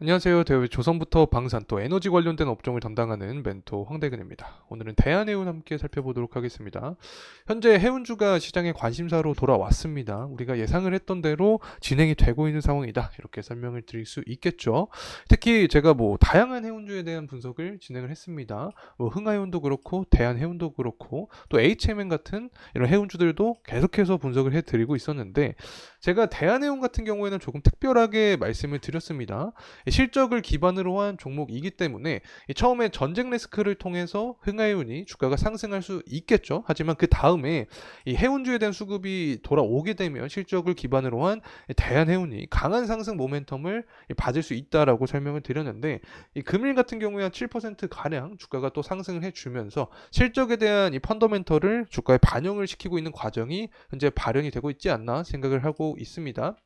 안녕하세요. 대회 조선부터 방산 또 에너지 관련된 업종을 담당하는 멘토 황대근입니다. 오늘은 대한해운 함께 살펴보도록 하겠습니다. 현재 해운주가 시장의 관심사로 돌아왔습니다. 우리가 예상을 했던 대로 진행이 되고 있는 상황이다. 이렇게 설명을 드릴 수 있겠죠. 특히 제가 다양한 해운주에 대한 분석을 진행을 했습니다. 흥하해운도 그렇고 대한해운도 그렇고 또 HMN 같은 이런 해운주들도 계속해서 분석을 해드리고 있었는데 제가 대한해운 같은 경우에는 조금 특별하게 말씀을 드렸습니다. 실적을 기반으로 한 종목이기 때문에 처음에 전쟁 리스크를 통해서 흥하해운이 주가가 상승할 수 있겠죠. 하지만 그 다음에 이 해운주에 대한 수급이 돌아오게 되면 실적을 기반으로 한 대한해운이 강한 상승 모멘텀을 받을 수 있다라고 설명을 드렸는데 이 금일 같은 경우에 한 7% 가량 주가가 또 상승을 해주면서 실적에 대한 이 펀더멘털을 주가에 반영을 시키고 있는 과정이 현재 발현이 되고 있지 않나 생각을 하고 있습니다.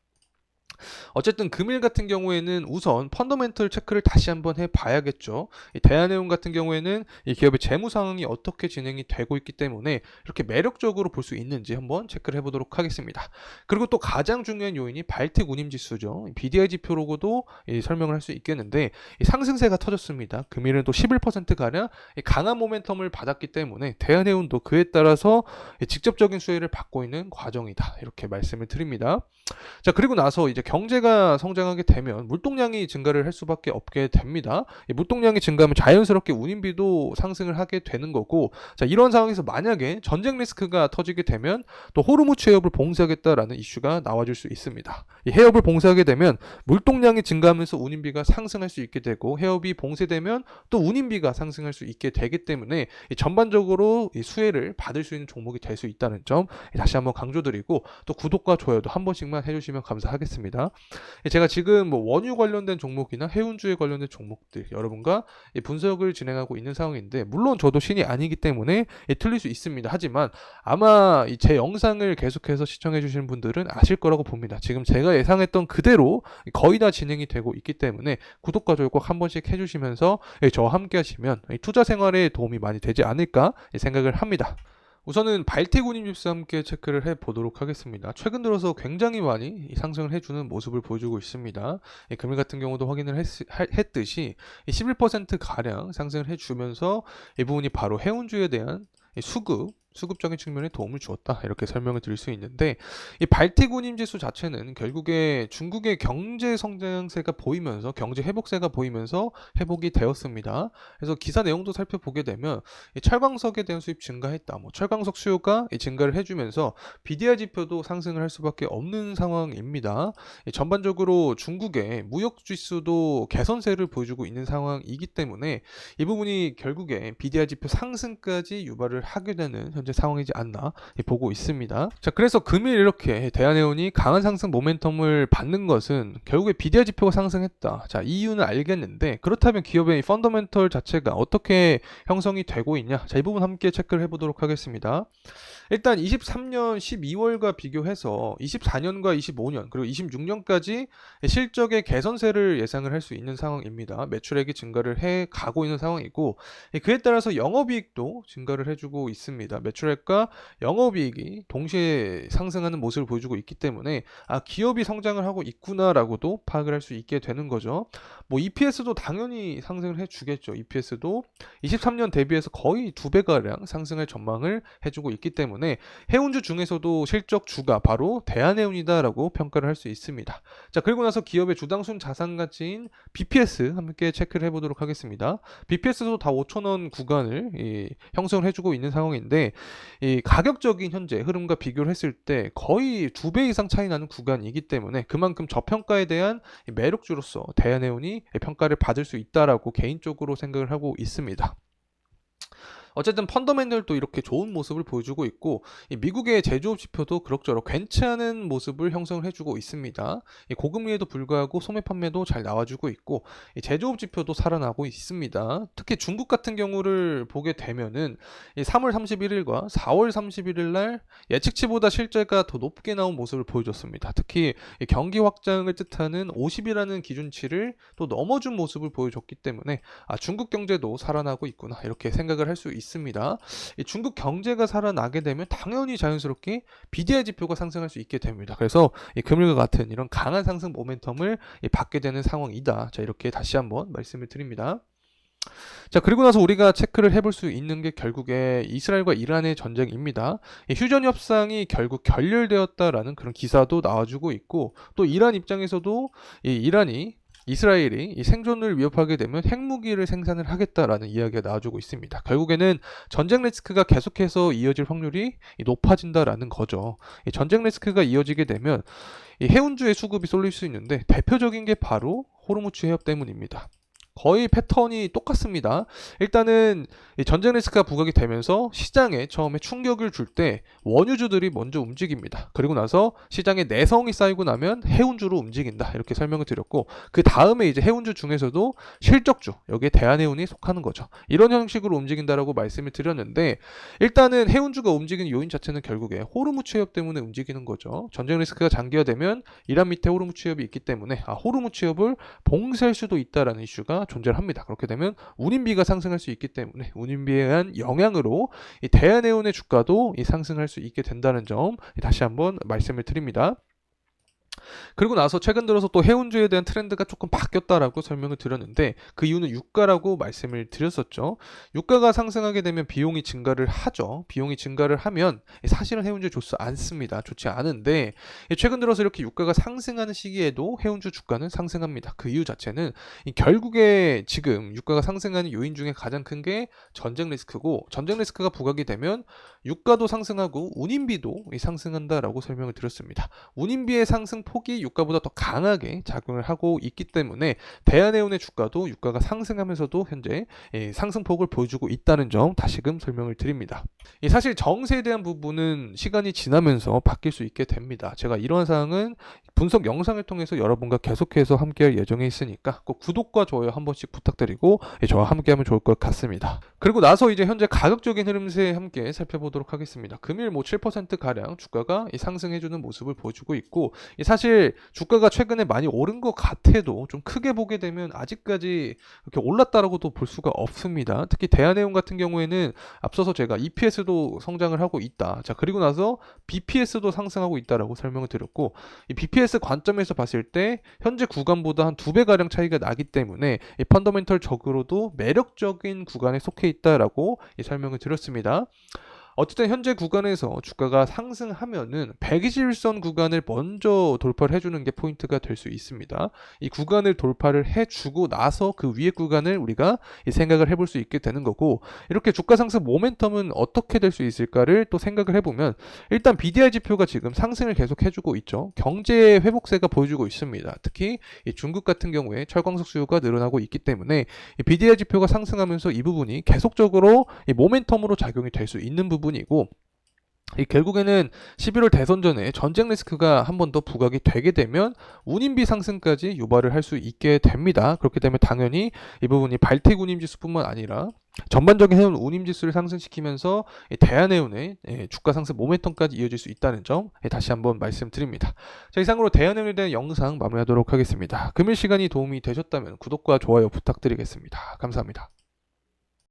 어쨌든 금일 같은 경우에는 우선 펀더멘털 체크를 다시 한번 해봐야겠죠. 이 대한해운 같은 경우에는 이 기업의 재무 상황이 어떻게 진행이 되고 있기 때문에 이렇게 매력적으로 볼 수 있는지 한번 체크를 해보도록 하겠습니다. 그리고 또 가장 중요한 요인이 발틱 운임 지수죠. BDI 지표로고도 설명을 할 수 있겠는데 상승세가 터졌습니다. 금일은 또 11% 가량 강한 모멘텀을 받았기 때문에 대한해운도 그에 따라서 직접적인 수혜를 받고 있는 과정이다. 이렇게 말씀을 드립니다. 자, 그리고 나서 이제 경제가 성장하게 되면 물동량이 증가를 할 수밖에 없게 됩니다. 이 물동량이 증가하면 자연스럽게 운임비도 상승을 하게 되는 거고, 자, 이런 상황에서 만약에 전쟁 리스크가 터지게 되면 또 호르무즈 해협을 봉쇄하겠다라는 이슈가 나와줄 수 있습니다. 이 해협을 봉쇄하게 되면 물동량이 증가하면서 운임비가 상승할 수 있게 되고 해협이 봉쇄되면 또 운임비가 상승할 수 있게 되기 때문에 전반적으로 이 수혜를 받을 수 있는 종목이 될 수 있다는 점 다시 한번 강조드리고 또 구독과 좋아요도 한 번씩만 해주시면 감사하겠습니다. 제가 지금 원유 관련된 종목이나 해운주에 관련된 종목들 여러분과 분석을 진행하고 있는 상황인데 물론 저도 신이 아니기 때문에 틀릴 수 있습니다. 하지만 아마 제 영상을 계속해서 시청해 주시는 분들은 아실 거라고 봅니다. 지금 제가 예상했던 그대로 거의 다 진행이 되고 있기 때문에 구독과 좋아요 꼭 한 번씩 해주시면서 저와 함께 하시면 투자 생활에 도움이 많이 되지 않을까 생각을 합니다. 우선은 발틱 운임지수 함께 체크를 해보도록 하겠습니다. 최근 들어서 굉장히 많이 상승을 해주는 모습을 보여주고 있습니다. 금일 같은 경우도 확인을 했듯이 11% 가량 상승을 해주면서 이 부분이 바로 해운주에 대한 수급적인 측면에 도움을 주었다. 이렇게 설명을 드릴 수 있는데 이 발틱 운임지수 자체는 결국에 중국의 경제 성장세가 보이면서 경제 회복세가 보이면서 회복이 되었습니다. 그래서 기사 내용도 살펴보게 되면 이 철광석에 대한 수입 증가했다. 철광석 수요가 증가를 해주면서 BDI 지표도 상승을 할 수밖에 없는 상황입니다. 전반적으로 중국의 무역 지수도 개선세를 보여주고 있는 상황이기 때문에 이 부분이 결국에 BDI 지표 상승까지 유발을 하게 되는 현재 상황이지 않나 보고 있습니다. 자, 그래서 금일 이렇게 대한해운이 강한 상승 모멘텀을 받는 것은 결국에 BDI 지표가 상승했다. 자, 이유는 알겠는데 그렇다면 기업의 펀더멘털 자체가 어떻게 형성이 되고 있냐? 자, 이 부분 함께 체크를 해보도록 하겠습니다. 일단 23년 12월과 비교해서 24년과 25년 그리고 26년까지 실적의 개선세를 예상을 할 수 있는 상황입니다. 매출액이 증가를 해 가고 있는 상황이고 그에 따라서 영업이익도 증가를 해주고 있습니다. 매출액과 영업이익이 동시에 상승하는 모습을 보여주고 있기 때문에 기업이 성장을 하고 있구나라고도 파악을 할 수 있게 되는 거죠. EPS도 당연히 상승을 해주겠죠. EPS도 23년 대비해서 거의 2배가량 상승할 전망을 해주고 있기 때문에 해운주 중에서도 실적 주가 바로 대한해운이다라고 평가를 할 수 있습니다. 자, 그리고 나서 기업의 주당순 자산 가치인 BPS 함께 체크를 해보도록 하겠습니다. BPS도 다 5,000원 구간을 형성을 해주고 있는 상황인데 이 가격적인 현재 흐름과 비교를 했을 때 거의 2배 이상 차이 나는 구간이기 때문에 그만큼 저평가에 대한 매력주로서 대한해운이 평가를 받을 수 있다라고 개인적으로 생각을 하고 있습니다. 어쨌든 펀더멘털도 이렇게 좋은 모습을 보여주고 있고 미국의 제조업 지표도 그럭저럭 괜찮은 모습을 형성을 해주고 있습니다. 고금리에도 불구하고 소매 판매도 잘 나와주고 있고 제조업 지표도 살아나고 있습니다. 특히 중국 같은 경우를 보게 되면은 3월 31일과 4월 31일 날 예측치보다 실제가 더 높게 나온 모습을 보여줬습니다. 특히 경기 확장을 뜻하는 50이라는 기준치를 또 넘어준 모습을 보여줬기 때문에 중국 경제도 살아나고 있구나 이렇게 생각을 할 수 있습니다. 있습니다. 이 중국 경제가 살아나게 되면 당연히 자연스럽게 BDI 지표가 상승할 수 있게 됩니다. 그래서 이 금일과 같은 이런 강한 상승 모멘텀을 받게 되는 상황이다. 자, 이렇게 다시 한번 말씀을 드립니다. 자, 그리고 나서 우리가 체크를 해볼 수 있는 게 결국에 이스라엘과 이란의 전쟁입니다. 이 휴전 협상이 결국 결렬되었다라는 그런 기사도 나와주고 있고, 또 이란 입장에서도 이스라엘이 이 생존을 위협하게 되면 핵무기를 생산을 하겠다라는 이야기가 나와주고 있습니다. 결국에는 전쟁 리스크가 계속해서 이어질 확률이 높아진다라는 거죠. 이 전쟁 리스크가 이어지게 되면 이 해운주의 수급이 쏠릴 수 있는데 대표적인 게 바로 호르무즈 해협 때문입니다. 거의 패턴이 똑같습니다. 일단은 이 전쟁 리스크가 부각이 되면서 시장에 처음에 충격을 줄 때 원유주들이 먼저 움직입니다. 그리고 나서 시장에 내성이 쌓이고 나면 해운주로 움직인다. 이렇게 설명을 드렸고, 그 다음에 이제 해운주 중에서도 실적주, 여기에 대한해운이 속하는 거죠. 이런 형식으로 움직인다라고 말씀을 드렸는데, 일단은 해운주가 움직이는 요인 자체는 결국에 호르무즈 해협 때문에 움직이는 거죠. 전쟁 리스크가 장기화되면 이란 밑에 호르무즈 해협이 있기 때문에 호르무즈 해협을 봉쇄할 수도 있다라는 이슈가 존재를 합니다. 그렇게 되면 운임비가 상승할 수 있기 때문에 운임비에 의한 영향으로 이 대한해운의 주가도 상승할 수 있게 된다는 점 다시 한번 말씀을 드립니다. 그리고 나서 최근 들어서 또 해운주에 대한 트렌드가 조금 바뀌었다라고 설명을 드렸는데, 그 이유는 유가라고 말씀을 드렸었죠. 유가가 상승하게 되면 비용이 증가를 하죠. 비용이 증가를 하면 사실은 해운주에 좋지 않습니다. 좋지 않은데 최근 들어서 이렇게 유가가 상승하는 시기에도 해운주 주가는 상승합니다. 그 이유 자체는 결국에 지금 유가가 상승하는 요인 중에 가장 큰 게 전쟁 리스크고, 전쟁 리스크가 부각이 되면 유가도 상승하고 운임비도 상승한다라고 설명을 드렸습니다. 운임비의 상승 폭이 유가보다 더 강하게 작용을 하고 있기 때문에 대한해운의 주가도 유가가 상승하면서도 현재 상승폭을 보여주고 있다는 점 다시금 설명을 드립니다. 사실 정세에 대한 부분은 시간이 지나면서 바뀔 수 있게 됩니다. 제가 이러한 사항은 분석 영상을 통해서 여러분과 계속해서 함께할 예정에 있으니까 꼭 구독과 좋아요 한 번씩 부탁드리고 저와 함께하면 좋을 것 같습니다. 그리고 나서 이제 현재 가격적인 흐름세 함께 살펴보도록 하겠습니다. 금일 7% 가량 주가가 상승해주는 모습을 보여주고 있고, 사실 주가가 최근에 많이 오른 것 같아도 좀 크게 보게 되면 아직까지 이렇게 올랐다라고도 볼 수가 없습니다. 특히 대한해운 같은 경우에는 앞서서 제가 EPS도 성장을 하고 있다. 자, 그리고 나서 BPS도 상승하고 있다라고 설명을 드렸고, 이 BPS 관점에서 봤을 때 현재 구간보다 한 2배 가량 차이가 나기 때문에 이 펀더멘털적으로도 매력적인 구간에 속해 있다라고 설명을 드렸습니다. 어쨌든 현재 구간에서 주가가 상승하면은 121선 구간을 먼저 돌파를 해주는 게 포인트가 될 수 있습니다. 이 구간을 돌파를 해주고 나서 그 위에 구간을 우리가 생각을 해볼 수 있게 되는 거고, 이렇게 주가 상승 모멘텀은 어떻게 될 수 있을까를 또 생각을 해보면, 일단 BDI 지표가 지금 상승을 계속 해주고 있죠. 경제 회복세가 보여주고 있습니다. 특히 이 중국 같은 경우에 철광석 수요가 늘어나고 있기 때문에 이 BDI 지표가 상승하면서 이 부분이 계속적으로 이 모멘텀으로 작용이 될 수 있는 부분이고, 결국에는 11월 대선 전에 전쟁 리스크가 한 번 더 부각이 되게 되면 운임비 상승까지 유발을 할 수 있게 됩니다. 그렇게 되면 당연히 이 부분이 발택 운임지수뿐만 아니라 전반적인 해운 운임지수를 상승시키면서 대한해운의 주가 상승 모멘텀까지 이어질 수 있다는 점 다시 한번 말씀드립니다. 자, 이상으로 대한해운에 대한 영상 마무리하도록 하겠습니다. 금일 시간이 도움이 되셨다면 구독과 좋아요 부탁드리겠습니다. 감사합니다.